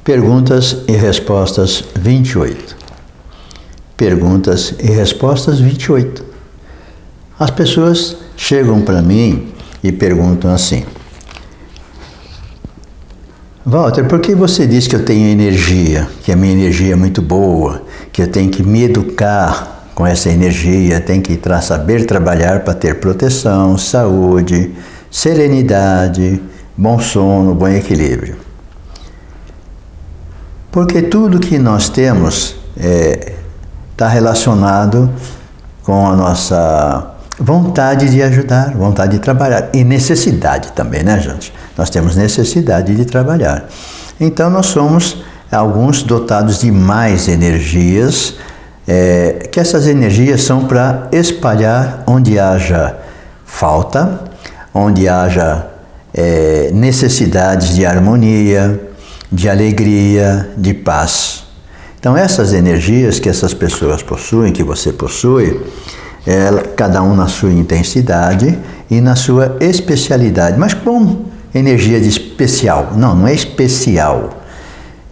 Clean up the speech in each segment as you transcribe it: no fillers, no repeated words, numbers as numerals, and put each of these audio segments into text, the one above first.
Perguntas e respostas 28. Perguntas e respostas 28. As pessoas chegam para mim e perguntam assim: Walter, por que você diz que eu tenho energia, que a minha energia é muito boa, que eu tenho que me educar com essa energia, tenho que saber trabalhar para ter proteção, saúde, serenidade, bom sono, bom equilíbrio? Porque tudo que nós temos está relacionado com a nossa vontade de ajudar, vontade de trabalhar e necessidade também, né, gente? Nós temos necessidade de trabalhar. Então nós somos alguns dotados de mais energias, que essas energias são para espalhar onde haja falta, onde haja necessidades de harmonia, de alegria, de paz. Então essas energias que essas pessoas possuem, que você possui, cada um na sua intensidade e na sua especialidade. Mas como energia de especial? Não é especial.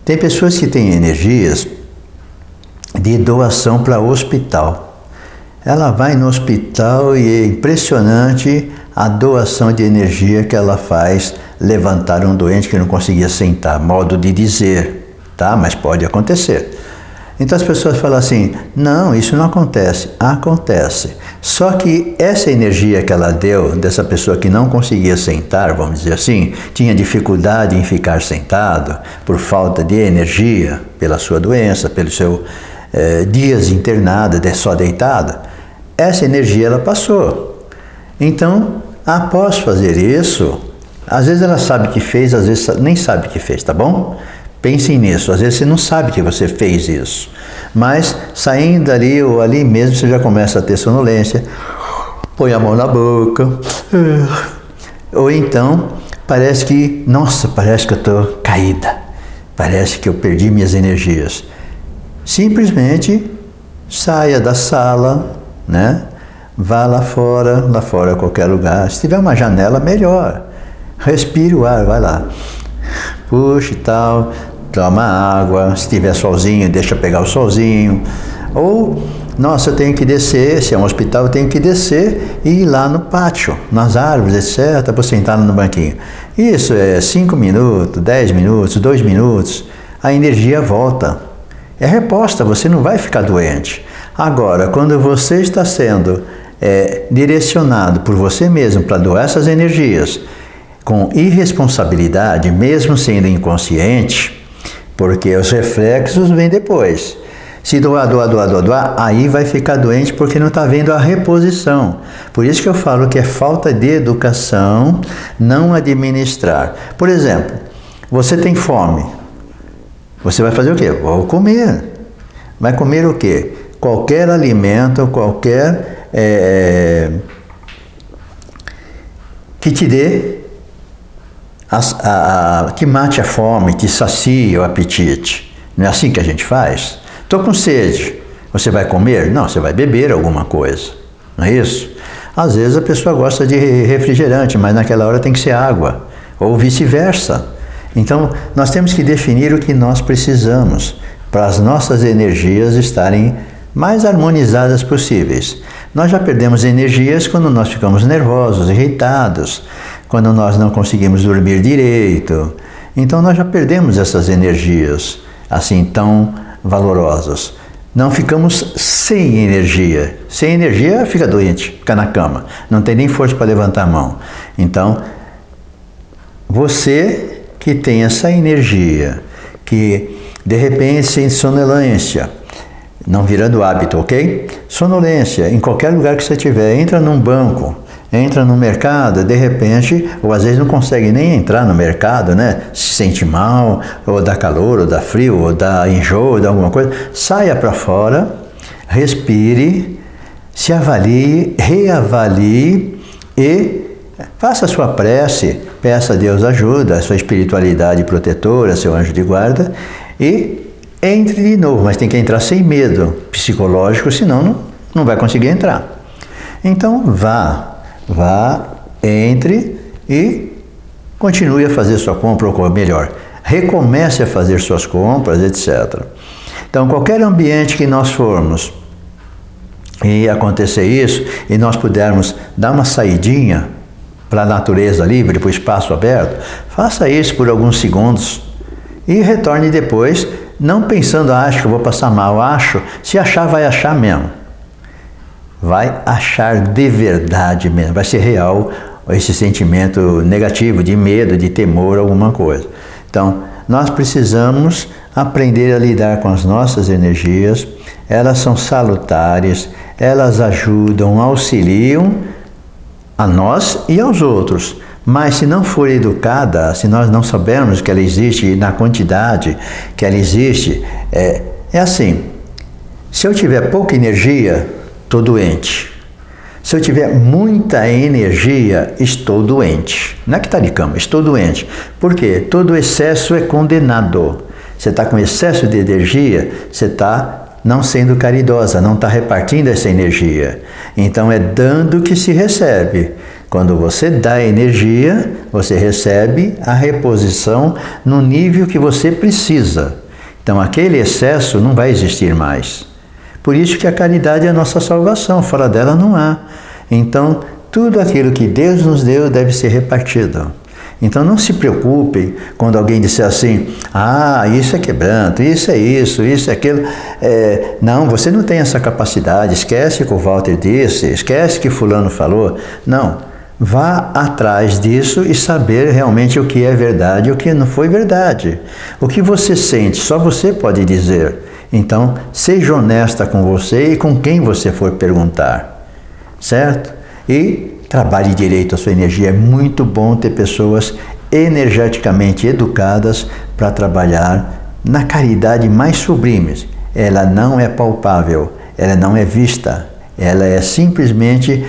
Tem pessoas que têm energias de doação para hospital. Ela vai no hospital e é impressionante a doação de energia que ela faz levantar um doente que não conseguia sentar. Modo de dizer, tá? Mas pode acontecer. Então as pessoas falam assim: não, isso não acontece. Acontece. Só que essa energia que ela deu, dessa pessoa que não conseguia sentar, vamos dizer assim, tinha dificuldade em ficar sentado por falta de energia, pela sua doença, pelo seu dias internada, só deitada, essa energia ela passou. Então, após fazer isso, às vezes ela sabe que fez, às vezes nem sabe que fez, tá bom? Pensem nisso, às vezes você não sabe que você fez isso, mas saindo dali ou ali mesmo você já começa a ter sonolência, põe a mão na boca, ou então parece que, nossa, parece que eu estou caída, parece que eu perdi minhas energias. Simplesmente saia da sala, né? Vá lá fora qualquer lugar, se tiver uma janela melhor, respire o ar, vai lá, puxa e tal, toma água, se tiver solzinho, deixa pegar o solzinho. Ou, nossa, eu tenho que descer, se é um hospital, eu tenho que descer e ir lá no pátio, nas árvores, etc., vou sentar no banquinho. Isso é 5 minutos, 10 minutos, 2 minutos, a energia volta. É reposta, você não vai ficar doente. Agora, quando você está sendo direcionado por você mesmo para doar essas energias, com irresponsabilidade, mesmo sendo inconsciente, porque os reflexos vêm depois. Se doar, aí vai ficar doente porque não está vendo a reposição. Por isso que eu falo que é falta de educação não administrar. Por exemplo, você tem fome. Você vai fazer o quê? Vou comer. Vai comer o quê? Qualquer alimento, qualquer que te dê que mate a fome, que sacie o apetite. Não é assim que a gente faz? Estou com sede. Você vai comer? Não, você vai beber alguma coisa. Não é isso? Às vezes a pessoa gosta de refrigerante, mas naquela hora tem que ser água. Ou vice-versa. Então, nós temos que definir o que nós precisamos para as nossas energias estarem mais harmonizadas possíveis. Nós já perdemos energias quando nós ficamos nervosos, irritados, quando nós não conseguimos dormir direito. Então nós já perdemos essas energias assim tão valorosas. Não ficamos sem energia. Sem energia fica doente, fica na cama. Não tem nem força para levantar a mão. Então, você que tem essa energia, que de repente sente sonolência, não virando hábito, ok? Sonolência, em qualquer lugar que você estiver, entra num banco, entra no mercado, de repente, ou às vezes não consegue nem entrar no mercado, né? Se sente mal, ou dá calor, ou dá frio, ou dá enjoo, ou dá alguma coisa, saia para fora, respire, se avalie, reavalie e faça a sua prece, peça a Deus ajuda, a sua espiritualidade protetora, seu anjo de guarda, e entre de novo, mas tem que entrar sem medo psicológico, senão não vai conseguir entrar. Então vá, entre e continue a fazer sua compra, ou melhor, recomece a fazer suas compras, etc. Então, qualquer ambiente que nós formos e acontecer isso, e nós pudermos dar uma saidinha para a natureza livre, para o espaço aberto, faça isso por alguns segundos e retorne depois, não pensando, acho que eu vou passar mal, acho, se achar, vai achar mesmo. Vai achar de verdade mesmo, vai ser real esse sentimento negativo, de medo, de temor, alguma coisa. Então, nós precisamos aprender a lidar com as nossas energias, elas são salutares, elas ajudam, auxiliam a nós e aos outros. Mas se não for educada, se nós não soubermos que ela existe na quantidade que ela existe, é assim, se eu tiver pouca energia, estou doente. Se eu tiver muita energia, estou doente. Não é que está de cama, estou doente. Por quê? Todo excesso é condenado. Você está com excesso de energia, você está não sendo caridosa, não está repartindo essa energia. Então é dando que se recebe. Quando você dá energia, você recebe a reposição no nível que você precisa. Então aquele excesso não vai existir mais. Por isso que a caridade é a nossa salvação, fora dela não há. Então tudo aquilo que Deus nos deu deve ser repartido. Então não se preocupe quando alguém disser assim, isso é quebranto, isso é aquilo. Não, você não tem essa capacidade, esquece que o Walter disse, esquece que fulano falou. Não, vá atrás disso e saber realmente o que é verdade e o que não foi verdade. O que você sente, só você pode dizer. Então, seja honesta com você e com quem você for perguntar, certo? E trabalhe direito a sua energia. É muito bom ter pessoas energeticamente educadas para trabalhar na caridade mais sublime. Ela não é palpável, ela não é vista, ela é simplesmente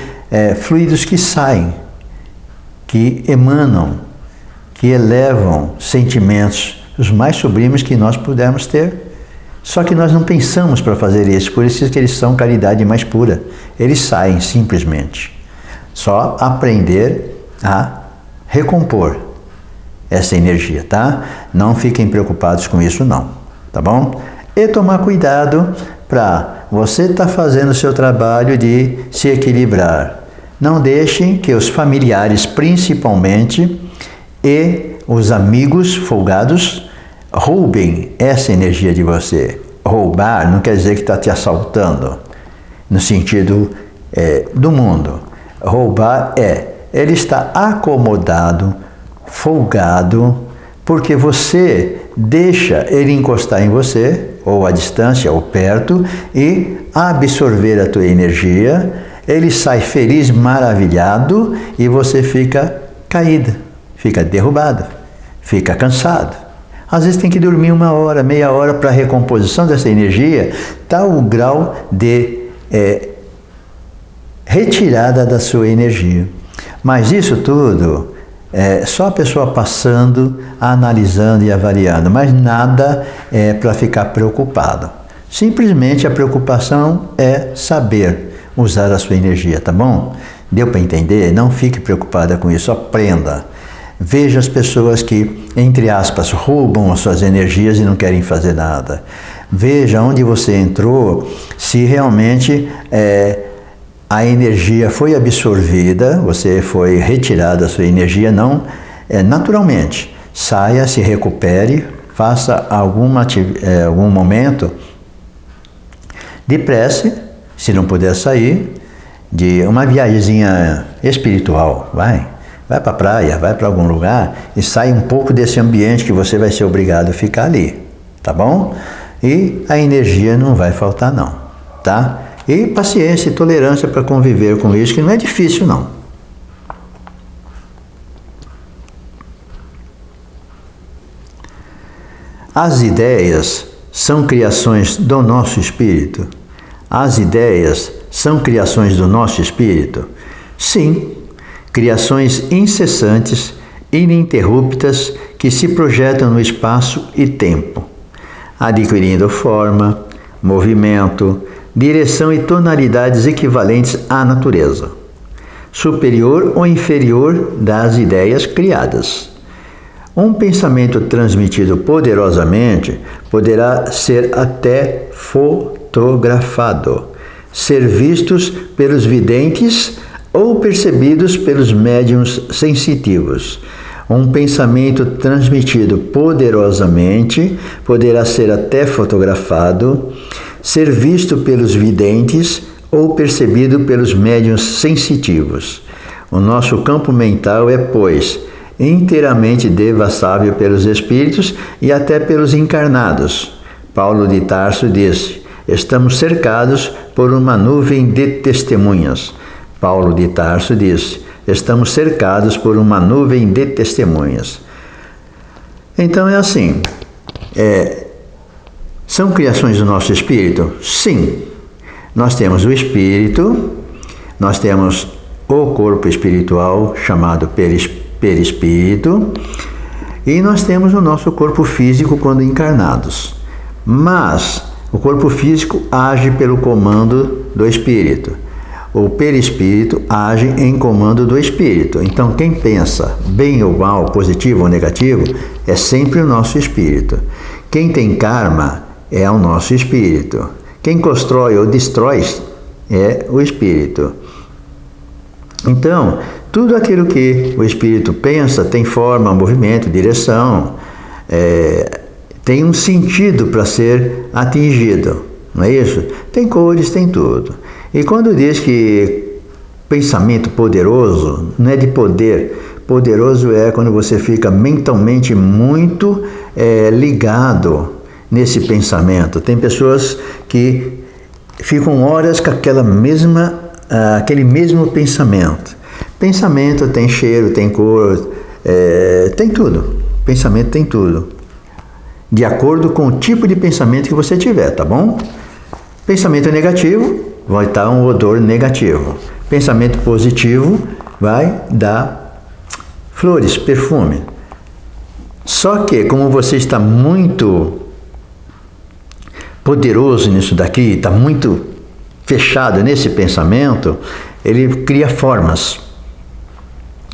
fluidos que saem, que emanam, que elevam sentimentos os mais sublimes que nós pudermos ter. Só que nós não pensamos para fazer isso, por isso que eles são caridade mais pura. Eles saem simplesmente. Só aprender a recompor essa energia, tá? Não fiquem preocupados com isso não, tá bom? E tomar cuidado para você estar fazendo o seu trabalho de se equilibrar. Não deixem que os familiares, principalmente, e os amigos folgados, roubem essa energia de você. Roubar não quer dizer que está te assaltando, no sentido do mundo. Roubar ele está acomodado, folgado, porque você deixa ele encostar em você, ou à distância, ou perto, e absorver a tua energia. Ele sai feliz, maravilhado, e você fica caída, fica derrubado, fica cansado. Às vezes tem que dormir 1 hora, meia hora para a recomposição dessa energia, tal o grau de retirada da sua energia. Mas isso tudo é só a pessoa passando, analisando e avaliando, mas nada é para ficar preocupado. Simplesmente a preocupação é saber usar a sua energia, tá bom? Deu para entender? Não fique preocupada com isso, aprenda. Veja as pessoas que, entre aspas, roubam as suas energias e não querem fazer nada. Veja onde você entrou, se realmente a energia foi absorvida, você foi retirada a sua energia, não naturalmente. Saia, se recupere, faça algum momento de prece, se não puder sair, de uma viagemzinha espiritual, vai para a praia, vai para algum lugar e sai um pouco desse ambiente que você vai ser obrigado a ficar ali, tá bom? E a energia não vai faltar não, tá? E paciência e tolerância para conviver com isso, que não é difícil não. As ideias são criações do nosso espírito? As ideias são criações do nosso espírito? Sim, criações incessantes, ininterruptas, que se projetam no espaço e tempo, adquirindo forma, movimento, direção e tonalidades equivalentes à natureza, superior ou inferior das ideias criadas. Um pensamento transmitido poderosamente poderá ser até fotografado, ser vistos pelos videntes ou percebidos pelos médiuns sensitivos. Um pensamento transmitido poderosamente poderá ser até fotografado, ser visto pelos videntes ou percebido pelos médiuns sensitivos. O nosso campo mental é, pois, inteiramente devassável pelos espíritos e até pelos encarnados. Paulo de Tarso disse: estamos cercados por uma nuvem de testemunhas. Paulo de Tarso disse: estamos cercados por uma nuvem de testemunhas. Então é assim, são criações do nosso espírito? Sim. Nós temos o espírito, nós temos o corpo espiritual, chamado perispírito, e nós temos o nosso corpo físico quando encarnados. Mas o corpo físico age pelo comando do espírito. O perispírito age em comando do espírito. Então, quem pensa bem ou mal, positivo ou negativo, é sempre o nosso espírito. Quem tem karma é o nosso espírito. Quem constrói ou destrói é o espírito. Então, tudo aquilo que o espírito pensa tem forma, movimento, direção, tem um sentido para ser atingido, não é isso? Tem cores, tem tudo. E quando diz que pensamento poderoso, não é de poder. Poderoso é quando você fica mentalmente muito ligado nesse pensamento. Tem pessoas que ficam horas com aquele mesmo pensamento. Pensamento tem cheiro, tem cor, tem tudo. Pensamento tem tudo. De acordo com o tipo de pensamento que você tiver, tá bom? Pensamento negativo vai dar um odor negativo. Pensamento positivo vai dar flores, perfume. Só que, como você está muito poderoso nisso daqui, está muito fechado nesse pensamento, ele cria formas.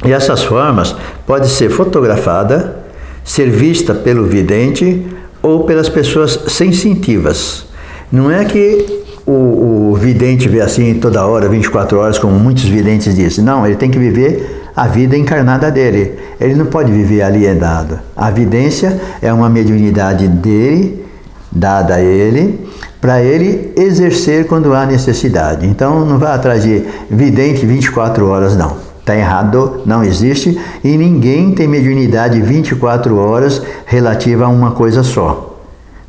E essas formas podem ser fotografadas, ser vista pelo vidente ou pelas pessoas sensitivas. Não é que o vidente vê assim toda hora, 24 horas, como muitos videntes dizem. Não, ele tem que viver a vida encarnada dele. Ele não pode viver alienado. A vidência é uma mediunidade dele, dada a ele, para ele exercer quando há necessidade. Então, não vá atrás de vidente 24 horas, não. Está errado, não existe, e ninguém tem mediunidade 24 horas relativa a uma coisa só.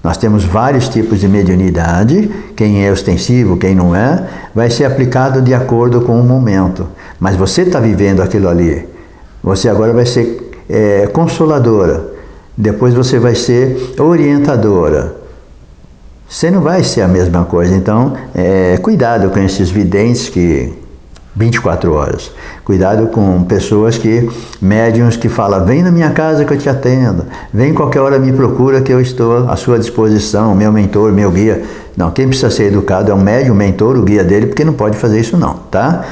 Nós temos vários tipos de mediunidade, quem é ostensivo, quem não é, vai ser aplicado de acordo com o momento. Mas você está vivendo aquilo ali. Você agora vai ser consoladora, depois você vai ser orientadora. Você não vai ser a mesma coisa, então cuidado com esses videntes que 24 horas. Cuidado com pessoas médiuns que falam: vem na minha casa que eu te atendo, vem qualquer hora me procura que eu estou à sua disposição, meu mentor, meu guia. Não, quem precisa ser educado é o médium, o mentor, o guia dele, porque não pode fazer isso não, tá?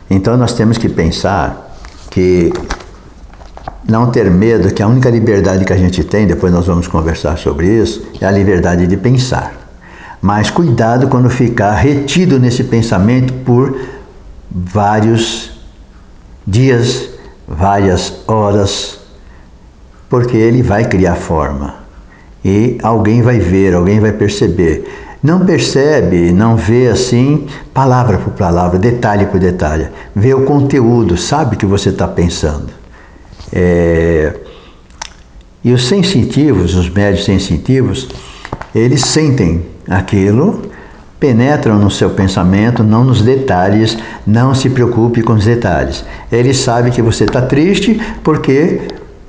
Então nós temos que pensar que não ter medo, que a única liberdade que a gente tem, depois nós vamos conversar sobre isso, é a liberdade de pensar. Mas cuidado quando ficar retido nesse pensamento por vários dias, várias horas, porque ele vai criar forma. E alguém vai ver, alguém vai perceber. Não percebe, não vê assim, palavra por palavra, detalhe por detalhe. Vê o conteúdo, sabe o que você está pensando. E os sensitivos, os médios sensitivos, eles sentem aquilo, penetram no seu pensamento, não nos detalhes, não se preocupe com os detalhes. Ele sabe que você está triste porque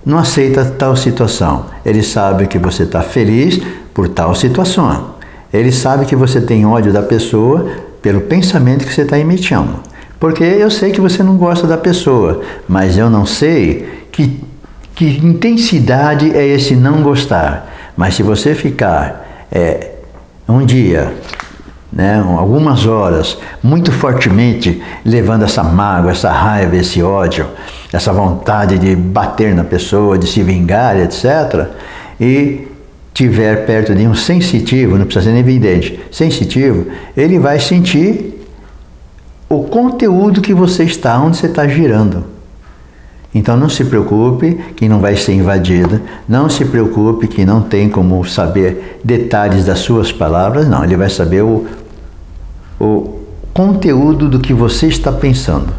não aceita tal situação. Ele sabe que você está feliz por tal situação. Ele sabe que você tem ódio da pessoa pelo pensamento que você está emitindo. Porque eu sei que você não gosta da pessoa, mas eu não sei que intensidade é esse não gostar. Mas se você ficar um dia né, algumas horas, muito fortemente, levando essa mágoa, essa raiva, esse ódio, essa vontade de bater na pessoa, de se vingar, etc., e tiver perto de um sensitivo, não precisa ser nem vidente, sensitivo, ele vai sentir o conteúdo que você está, onde você está girando. Então não se preocupe que não vai ser invadido, não se preocupe que não tem como saber detalhes das suas palavras, não, ele vai saber o conteúdo do que você está pensando,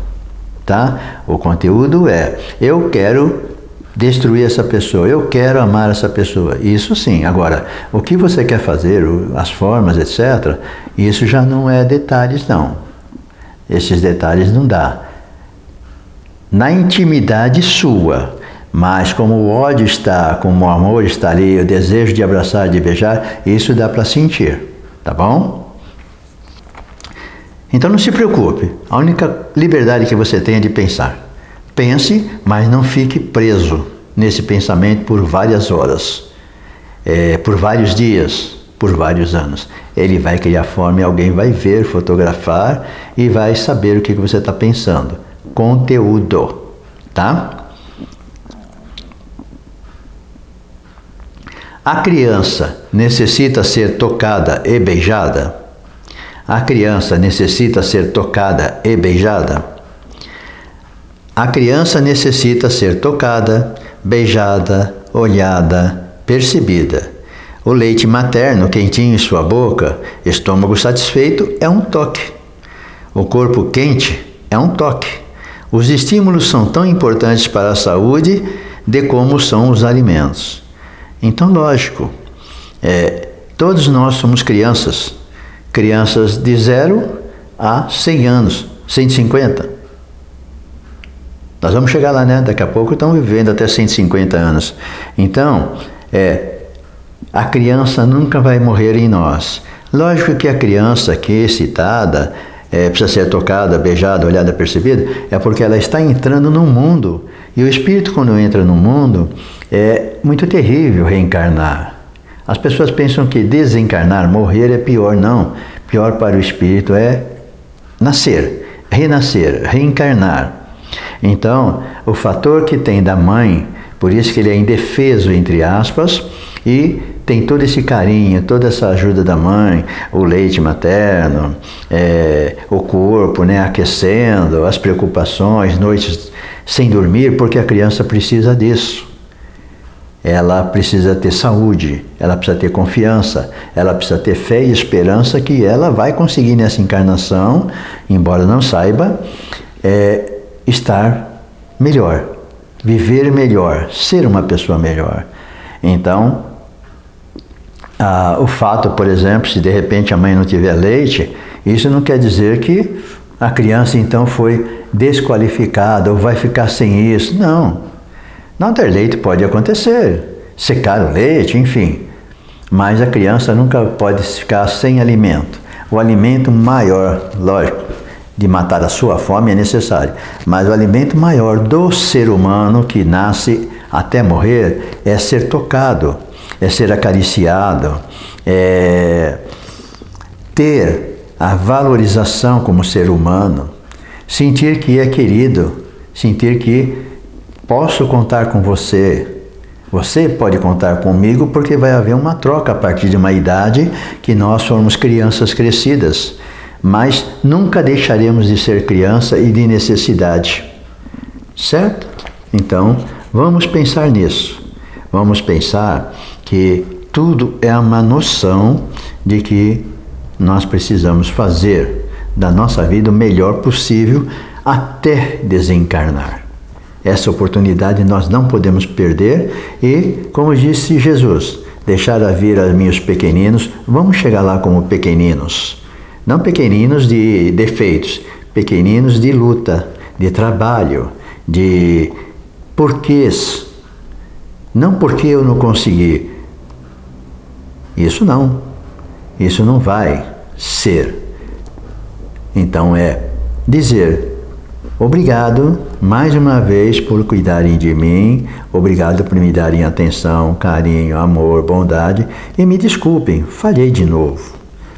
tá? O conteúdo é, eu quero destruir essa pessoa, eu quero amar essa pessoa, isso sim. Agora, o que você quer fazer, as formas, etc., isso já não é detalhes, não. Esses detalhes não dá. Na intimidade sua, mas como o ódio está, como o amor está ali, o desejo de abraçar, de beijar, isso dá para sentir, tá bom? Então não se preocupe, a única liberdade que você tem é de pensar. Pense, mas não fique preso nesse pensamento por várias horas, por vários dias, por vários anos. Ele vai criar forma e alguém vai ver, fotografar e vai saber o que você está pensando. Conteúdo, tá? A criança necessita ser tocada e beijada? A criança necessita ser tocada e beijada? A criança necessita ser tocada, beijada, olhada, percebida. O leite materno quentinho em sua boca, estômago satisfeito, é um toque. O corpo quente é um toque. Os estímulos são tão importantes para a saúde de como são os alimentos. Então, lógico, todos nós somos crianças. Crianças de 0 a 100 anos, 150. Nós vamos chegar lá, né? Daqui a pouco estão vivendo até 150 anos. Então, a criança nunca vai morrer em nós. Lógico que a criança aqui citada precisa ser tocada, beijada, olhada, percebida, é porque ela está entrando no mundo. E o espírito, quando entra no mundo, é muito terrível reencarnar. As pessoas pensam que desencarnar, morrer é pior. Não. Pior para o espírito é nascer, renascer, reencarnar. Então, o fator que tem da mãe, por isso que ele é indefeso, entre aspas, e tem todo esse carinho, toda essa ajuda da mãe, o leite materno, o corpo, né, aquecendo, as preocupações, noites sem dormir, porque a criança precisa disso. Ela precisa ter saúde, ela precisa ter confiança, ela precisa ter fé e esperança que ela vai conseguir nessa encarnação, embora não saiba, estar melhor, viver melhor, ser uma pessoa melhor. Então, o fato, por exemplo, se de repente a mãe não tiver leite, isso não quer dizer que a criança então foi desqualificada ou vai ficar sem isso. Não. Não ter leite pode acontecer, secar o leite, enfim. Mas a criança nunca pode ficar sem alimento. O alimento maior, lógico, de matar a sua fome é necessário. Mas o alimento maior do ser humano que nasce até morrer é ser tocado, é ser acariciado, é ter a valorização como ser humano, sentir que é querido, sentir que posso contar com você, você pode contar comigo, porque vai haver uma troca a partir de uma idade que nós formos crianças crescidas, mas nunca deixaremos de ser criança e de necessidade, certo? Então, vamos pensar nisso, vamos pensar que tudo é uma noção de que nós precisamos fazer da nossa vida o melhor possível até desencarnar. Essa oportunidade nós não podemos perder e, como disse Jesus, deixar a vir a mim os pequeninos, vamos chegar lá como pequeninos. Não pequeninos de defeitos, pequeninos de luta, de trabalho, de porquês. Não porque eu não consegui. Isso não vai ser. Então dizer obrigado mais uma vez por cuidarem de mim, obrigado por me darem atenção, carinho, amor, bondade e me desculpem, falhei de novo.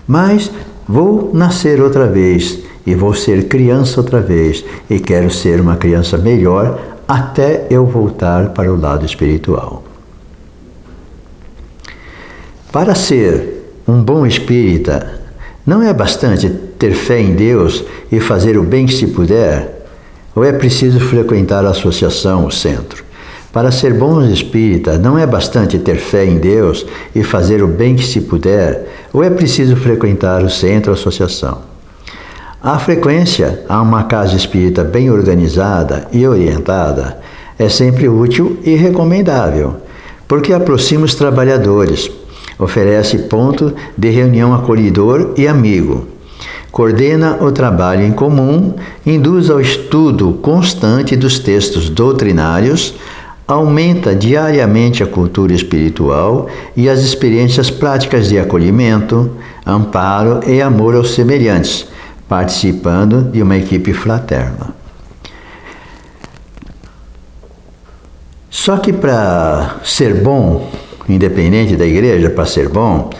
Mas vou nascer outra vez e vou ser criança outra vez e quero ser uma criança melhor até eu voltar para o lado espiritual. Para ser um bom espírita, não é bastante ter fé em Deus e fazer o bem que se puder? Ou é preciso frequentar a associação, o centro? Para ser bom espírita, não é bastante ter fé em Deus e fazer o bem que se puder? Ou é preciso frequentar o centro, a associação? A frequência a uma casa espírita bem organizada e orientada é sempre útil e recomendável, porque aproxima os trabalhadores, oferece ponto de reunião acolhedor e amigo, coordena o trabalho em comum, induz ao estudo constante dos textos doutrinários, aumenta diariamente a cultura espiritual e as experiências práticas de acolhimento, amparo e amor aos semelhantes, participando de uma equipe fraterna. Só que para ser bom, independente da igreja, para ser bom,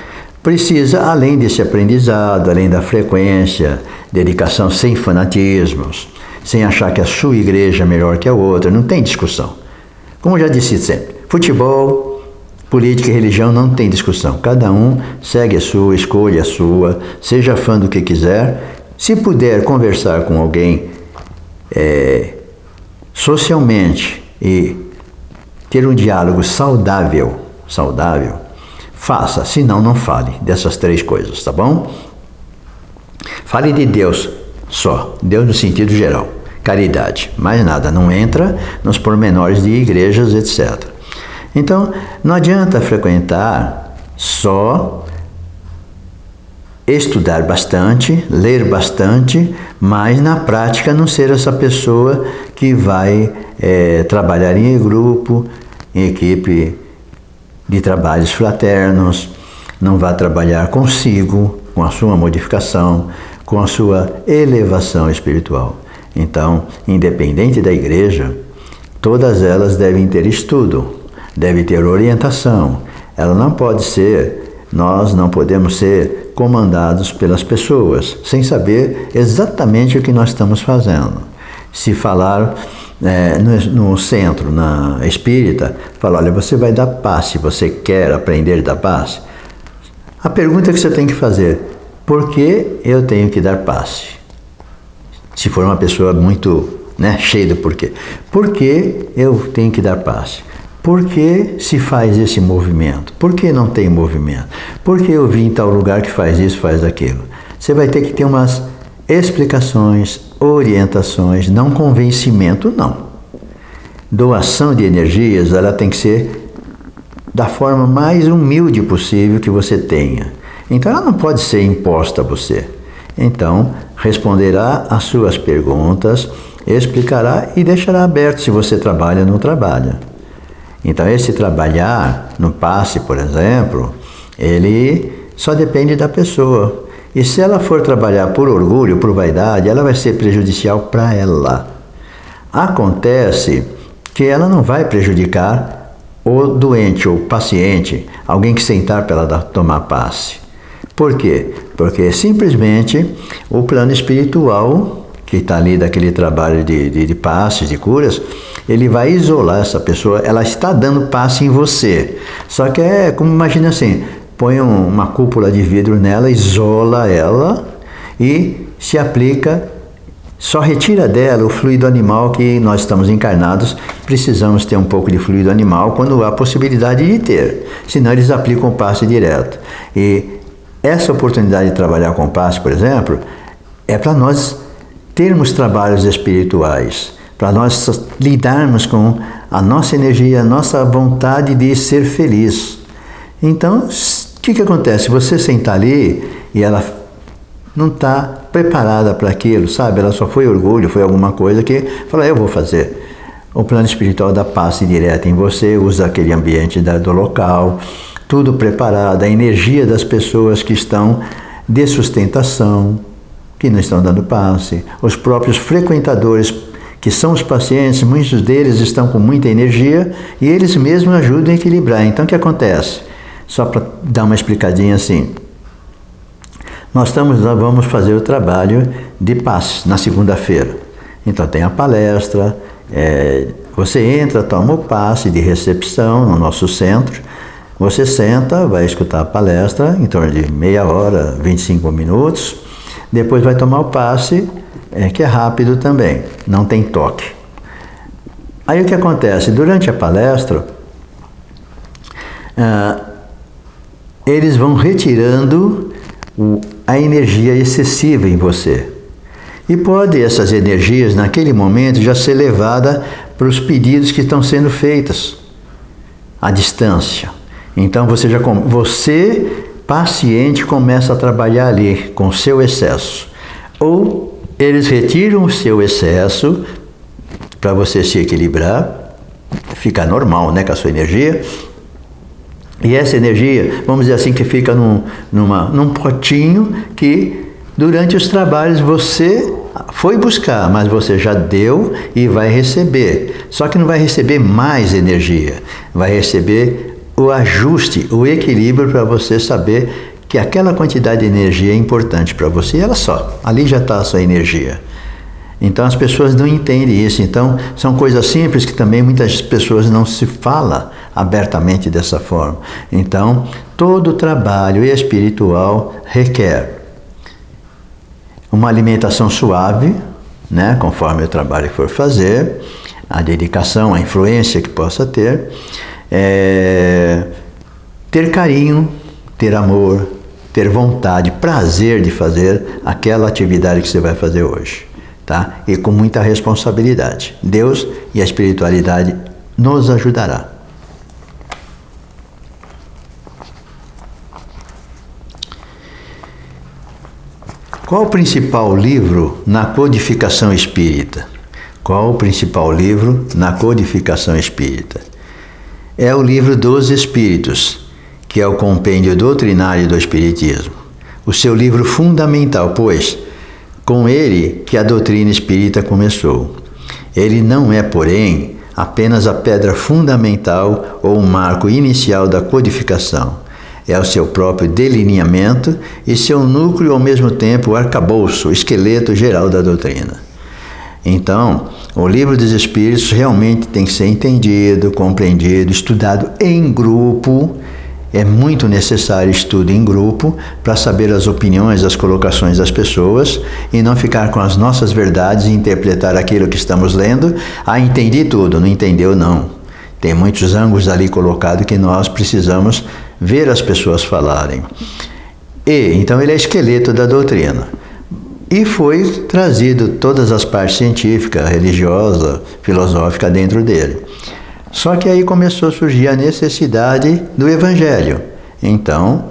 precisa, além desse aprendizado, além da frequência, dedicação sem fanatismos, sem achar que a sua igreja é melhor que a outra, não tem discussão. Como já disse sempre, futebol, política e religião não tem discussão. Cada um segue a sua, escolhe a sua, seja fã do que quiser. Se puder conversar com alguém socialmente e ter um diálogo saudável, faça, senão não fale dessas três coisas, tá bom? Fale de Deus só, Deus no sentido geral, caridade, mais nada, não entra nos pormenores de igrejas, etc. Então, não adianta frequentar só estudar bastante, ler bastante, mas na prática não ser essa pessoa que vai trabalhar em grupo, em equipe de trabalhos fraternos, não vai trabalhar consigo, com a sua modificação, com a sua elevação espiritual. Então, independente da igreja, todas elas devem ter estudo, devem ter orientação. Ela não pode ser, nós não podemos ser comandados pelas pessoas, sem saber exatamente o que nós estamos fazendo. Se falar no centro, na espírita, fala, olha, você vai dar passe, você quer aprender a dar passe? A pergunta que você tem que fazer, por que eu tenho que dar passe? Se for uma pessoa muito cheia do porquê. Por que eu tenho que dar passe? Por que se faz esse movimento? Por que não tem movimento? Por que eu vim em tal lugar que faz isso, faz aquilo? Você vai ter que ter umas explicações, orientações, não convencimento, não. Doação de energias, ela tem que ser da forma mais humilde possível que você tenha. Então, ela não pode ser imposta a você. Então, responderá às suas perguntas, explicará e deixará aberto se você trabalha ou não trabalha. Então, esse trabalhar no passe, por exemplo, ele só depende da pessoa. E se ela for trabalhar por orgulho, por vaidade, ela vai ser prejudicial para ela. Acontece que ela não vai prejudicar o doente ou paciente, alguém que sentar para ela tomar passe. Por quê? Porque simplesmente o plano espiritual, que está ali daquele trabalho de passes, de curas, ele vai isolar essa pessoa, ela está dando passe em você. Só que como imagina assim, põe uma cúpula de vidro nela, isola ela e se aplica, só retira dela o fluido animal que nós estamos encarnados, precisamos ter um pouco de fluido animal quando há possibilidade de ter, senão eles aplicam o passe direto. E essa oportunidade de trabalhar com passe, por exemplo, é para nós termos trabalhos espirituais, para nós lidarmos com a nossa energia, a nossa vontade de ser feliz. Então, o que acontece? Você sentar ali e ela não está preparada para aquilo, sabe? Ela só foi orgulho, foi alguma coisa que fala, eu vou fazer. O plano espiritual dá passe direto em você, usa aquele ambiente do local, tudo preparado, a energia das pessoas que estão de sustentação, que não estão dando passe, os próprios frequentadores, que são os pacientes, muitos deles estão com muita energia e eles mesmos ajudam a equilibrar. Então, o que acontece? Só para dar uma explicadinha assim, nós vamos fazer o trabalho de passes na segunda-feira. Então tem a palestra, você entra, toma o passe de recepção no nosso centro, você senta, vai escutar a palestra em torno de meia hora, 25 minutos, depois vai tomar o passe, que é rápido também, não tem toque. Aí o que acontece? Durante a palestra, eles vão retirando a energia excessiva em você. E pode essas energias, naquele momento, já ser levada para os pedidos que estão sendo feitos à distância. Então você, paciente, começa a trabalhar ali com o seu excesso. Ou eles retiram o seu excesso para você se equilibrar, ficar normal, né, com a sua energia. E essa energia, vamos dizer assim, que fica num potinho que durante os trabalhos você foi buscar, mas você já deu e vai receber. Só que não vai receber mais energia, vai receber o ajuste, o equilíbrio para você saber que aquela quantidade de energia é importante para você. E ela só, ali já está a sua energia. Então as pessoas não entendem isso. Então são coisas simples que também muitas pessoas não se falam abertamente dessa forma. Então todo trabalho espiritual requer uma alimentação suave, né, conforme o trabalho que for fazer, a dedicação, a influência que possa ter, ter carinho, ter amor, ter vontade, prazer de fazer aquela atividade que você vai fazer hoje. Tá? E com muita responsabilidade. Deus e a espiritualidade nos ajudará. Qual o principal livro na codificação espírita? Qual o principal livro na codificação espírita? É o livro dos Espíritos, que é o compêndio doutrinário do Espiritismo. O seu livro fundamental, pois, com ele que a doutrina espírita começou. Ele não é, porém, apenas a pedra fundamental ou o marco inicial da codificação. É o seu próprio delineamento e seu núcleo, ao mesmo tempo, o arcabouço, o esqueleto geral da doutrina. Então, o Livro dos Espíritos realmente tem que ser entendido, compreendido, estudado em grupo. É muito necessário estudo em grupo para saber as opiniões, as colocações das pessoas e não ficar com as nossas verdades e interpretar aquilo que estamos lendo. Entendi tudo, não entendeu não. Tem muitos ângulos ali colocados que nós precisamos ver as pessoas falarem. Então ele é esqueleto da doutrina. E foi trazido todas as partes científica, religiosa, filosófica dentro dele. Só que aí começou a surgir a necessidade do Evangelho. Então,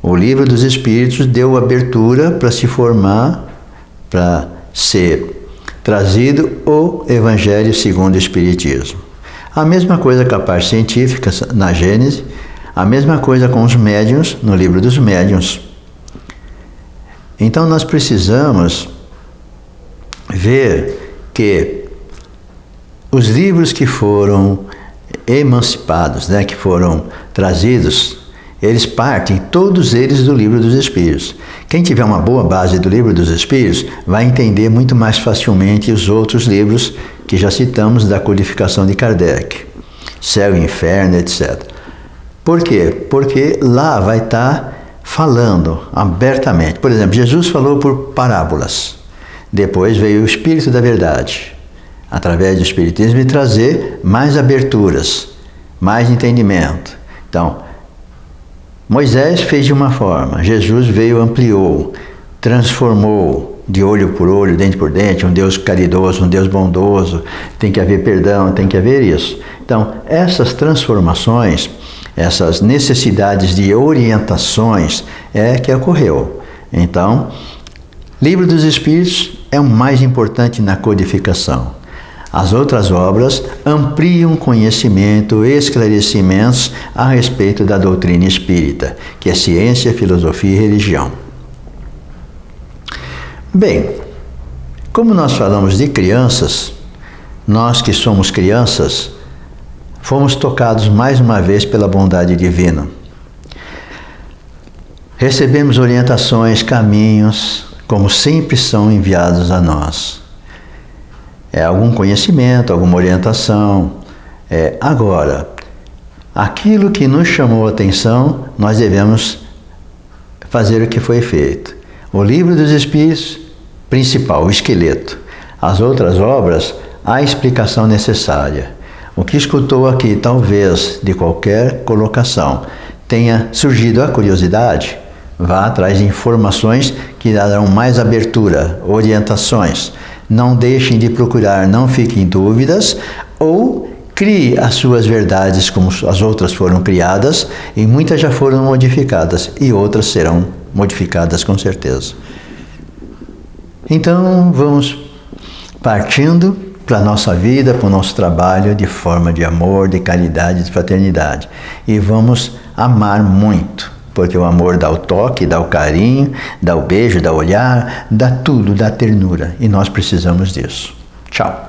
o Livro dos Espíritos deu abertura para se formar, para ser trazido o Evangelho segundo o Espiritismo. A mesma coisa com a parte científica na Gênese, a mesma coisa com os médiuns no Livro dos Médiuns. Então nós precisamos ver que os livros que foram emancipados, né, que foram trazidos, eles partem, todos eles, do Livro dos Espíritos. Quem tiver uma boa base do Livro dos Espíritos vai entender muito mais facilmente os outros livros que já citamos da codificação de Kardec. Céu e Inferno, etc. Por quê? Porque lá vai estar falando abertamente. Por exemplo, Jesus falou por parábolas. Depois veio o Espírito da Verdade, através do Espiritismo, e trazer mais aberturas, mais entendimento. Então, Moisés fez de uma forma, Jesus veio, ampliou, transformou de olho por olho, dente por dente, um Deus caridoso, um Deus bondoso, tem que haver perdão, tem que haver isso. Então, essas transformações, essas necessidades de orientações que ocorreu. Então, Livro dos Espíritos é o mais importante na codificação. As outras obras ampliam conhecimento e esclarecimentos a respeito da doutrina espírita, que é ciência, filosofia e religião. Bem, como nós falamos de crianças, nós que somos crianças, fomos tocados mais uma vez pela bondade divina. recebemos orientações, caminhos, como sempre são enviados a nós. Algum conhecimento, alguma orientação. Agora, aquilo que nos chamou a atenção, nós devemos fazer o que foi feito. O Livro dos Espíritos, principal, o esqueleto. As outras obras, a explicação necessária. O que escutou aqui, talvez, de qualquer colocação, tenha surgido a curiosidade, vá atrás de informações que darão mais abertura, orientações. Não deixem de procurar, não fiquem em dúvidas, ou crie as suas verdades como as outras foram criadas, e muitas já foram modificadas, e outras serão modificadas com certeza. Então, vamos partindo para a nossa vida, para o nosso trabalho, de forma de amor, de caridade, de fraternidade. E vamos amar muito, porque o amor dá o toque, dá o carinho, dá o beijo, dá o olhar, dá tudo, dá ternura. E nós precisamos disso. Tchau.